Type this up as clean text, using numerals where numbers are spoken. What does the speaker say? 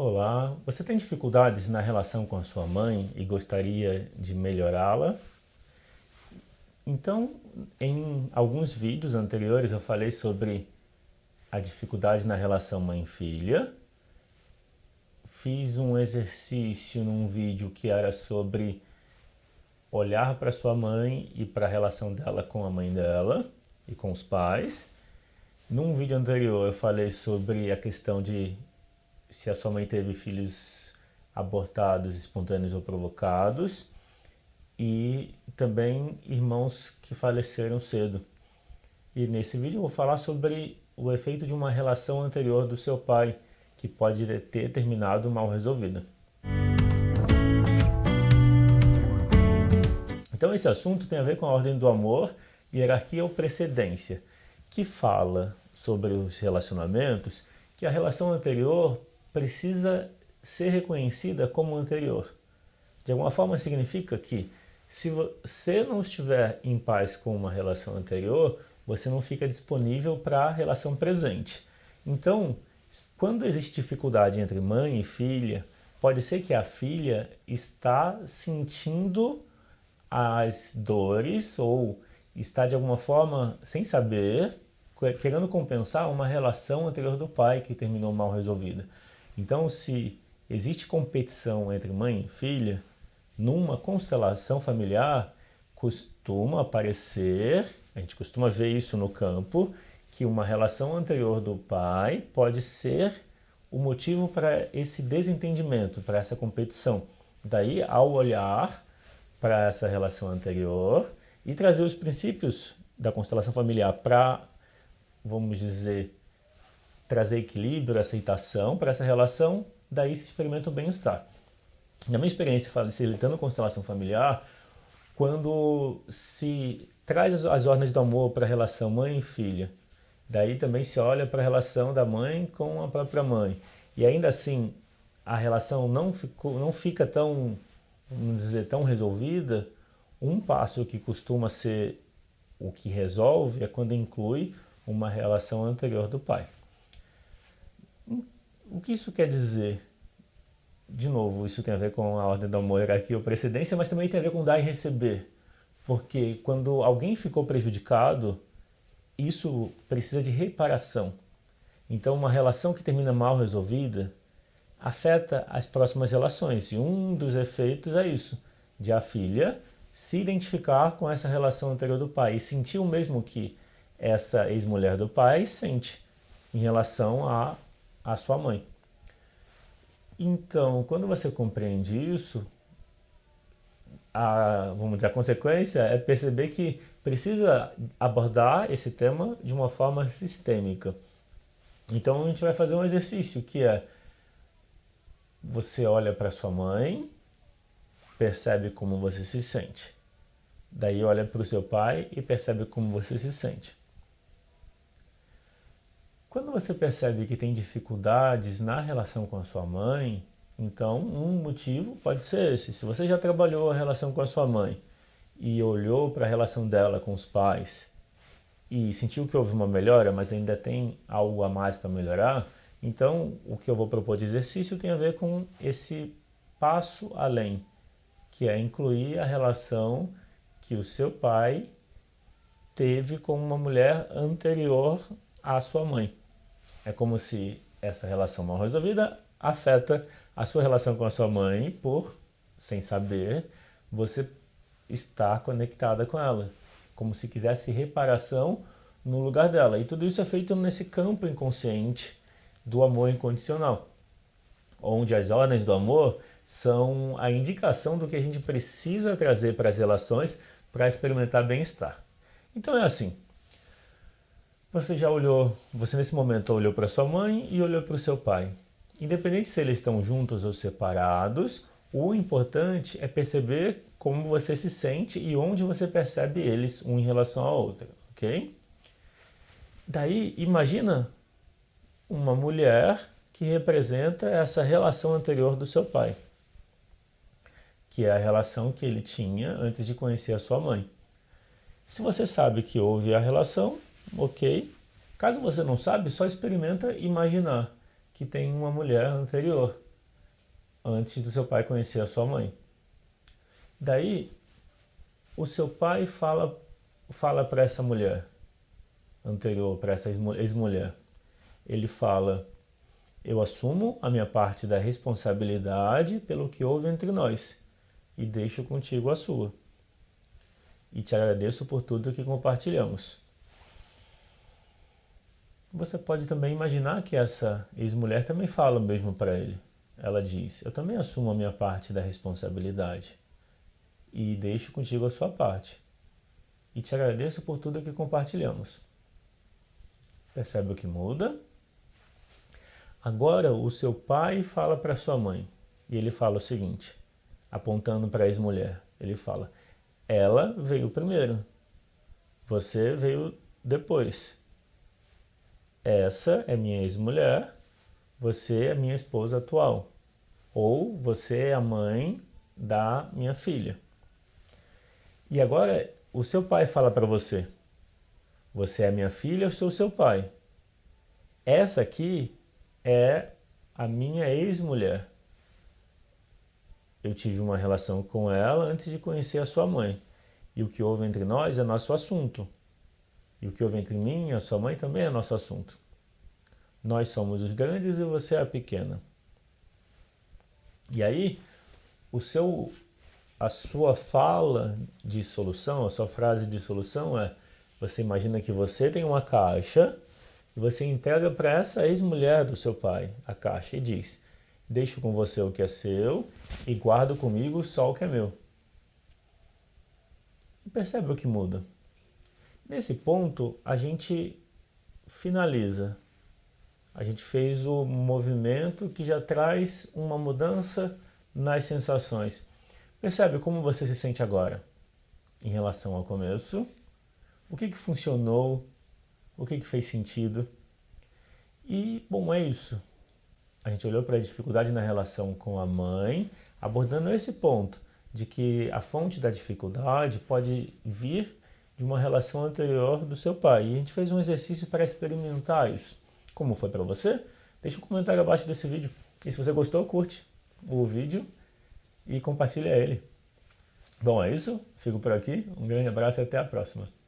Olá, você tem dificuldades na relação com a sua mãe e gostaria de melhorá-la? Então, em alguns vídeos anteriores eu falei sobre a dificuldade na relação mãe-filha. Fiz um exercício num vídeo que era sobre olhar para sua mãe e para a relação dela com a mãe dela e com os pais. Num vídeo anterior eu falei sobre a questão de se a sua mãe teve filhos abortados, espontâneos ou provocados, e também irmãos que faleceram cedo. E nesse vídeo eu vou falar sobre o efeito de uma relação anterior do seu pai, que pode ter terminado mal resolvida. Então esse assunto tem a ver com a ordem do amor, hierarquia ou precedência, que fala sobre os relacionamentos, que a relação anterior precisa ser reconhecida como anterior. De alguma forma significa que se você não estiver em paz com uma relação anterior, você não fica disponível para a relação presente. Então, quando existe dificuldade entre mãe e filha, pode ser que a filha está sentindo as dores ou está de alguma forma, sem saber, querendo compensar uma relação anterior do pai que terminou mal resolvida. Então, se existe competição entre mãe e filha, numa constelação familiar, costuma aparecer, a gente costuma ver isso no campo, que uma relação anterior do pai pode ser o motivo para esse desentendimento, para essa competição. Daí, ao olhar para essa relação anterior e trazer os princípios da constelação familiar para, vamos dizer, trazer equilíbrio, aceitação para essa relação, daí se experimenta o bem-estar. Na minha experiência facilitando a constelação familiar, quando se traz as ordens do amor para a relação mãe e filha, daí também se olha para a relação da mãe com a própria mãe, e ainda assim a relação não fica tão, vamos dizer, tão resolvida, um passo que costuma ser o que resolve é quando inclui uma relação anterior do pai. O que isso quer dizer? De novo, isso tem a ver com a ordem do amor, hierarquia ou precedência, mas também tem a ver com dar e receber. Porque quando alguém ficou prejudicado, isso precisa de reparação. Então, uma relação que termina mal resolvida afeta as próximas relações. E um dos efeitos é isso, de a filha se identificar com essa relação anterior do pai e sentir o mesmo que essa ex-mulher do pai sente em relação à sua mãe. Então, quando você compreende isso, vamos dizer, a consequência é perceber que precisa abordar esse tema de uma forma sistêmica. Então, a gente vai fazer um exercício que é: você olha para sua mãe, percebe como você se sente. Daí olha para o seu pai e percebe como você se sente. Quando você percebe que tem dificuldades na relação com a sua mãe, então um motivo pode ser esse. Se você já trabalhou a relação com a sua mãe e olhou para a relação dela com os pais e sentiu que houve uma melhora, mas ainda tem algo a mais para melhorar, então o que eu vou propor de exercício tem a ver com esse passo além, que é incluir a relação que o seu pai teve com uma mulher anterior à sua mãe. É como se essa relação mal resolvida afeta a sua relação com a sua mãe por, sem saber, você estar conectada com ela. Como se quisesse reparação no lugar dela. E tudo isso é feito nesse campo inconsciente do amor incondicional, onde as ordens do amor são a indicação do que a gente precisa trazer para as relações para experimentar bem-estar. Então é assim. Você nesse momento olhou para sua mãe e olhou para o seu pai. Independente se eles estão juntos ou separados, o importante é perceber como você se sente e onde você percebe eles um em relação ao outro, ok? Daí, imagina uma mulher que representa essa relação anterior do seu pai, que é a relação que ele tinha antes de conhecer a sua mãe. Se você sabe que houve a relação, ok. Caso você não sabe, só experimenta imaginar que tem uma mulher anterior. antes do seu pai conhecer a sua mãe. Daí, o seu pai fala para essa mulher anterior, para essa ex-mulher. Ele fala: eu assumo a minha parte da responsabilidade pelo que houve entre nós e deixo contigo a sua. E te agradeço por tudo que compartilhamos. Você pode também imaginar que essa ex-mulher também fala o mesmo para ele. Ela diz: eu também assumo a minha parte da responsabilidade e deixo contigo a sua parte. E te agradeço por tudo que compartilhamos. Percebe o que muda? Agora o seu pai fala para sua mãe. E ele fala o seguinte, apontando para a ex-mulher. Ele fala: ela veio primeiro. Você veio depois. Essa é minha ex-mulher. Você é minha esposa atual. Ou você é a mãe da minha filha. E agora o seu pai fala para você: você é minha filha, eu sou seu pai. Essa aqui é a minha ex-mulher. Eu tive uma relação com ela antes de conhecer a sua mãe. E o que houve entre nós é nosso assunto. E o que houve entre mim e a sua mãe também é nosso assunto. Nós somos os grandes e você é a pequena. E aí, a sua fala de solução, a sua frase de solução é: você imagina que você tem uma caixa e você entrega para essa ex-mulher do seu pai a caixa e diz: deixo com você o que é seu e guardo comigo só o que é meu. E percebe o que muda? Nesse ponto, a gente finaliza. A gente fez o movimento que já traz uma mudança nas sensações. Percebe como você se sente agora em relação ao começo? O que funcionou? O que fez sentido? E, bom, é isso. A gente olhou para a dificuldade na relação com a mãe, abordando esse ponto de que a fonte da dificuldade pode vir de uma relação anterior do seu pai. E a gente fez um exercício para experimentar isso. Como foi para você? Deixa um comentário abaixo desse vídeo. E se você gostou, curte o vídeo e compartilha ele. Bom, é isso. Fico por aqui. Um grande abraço e até a próxima.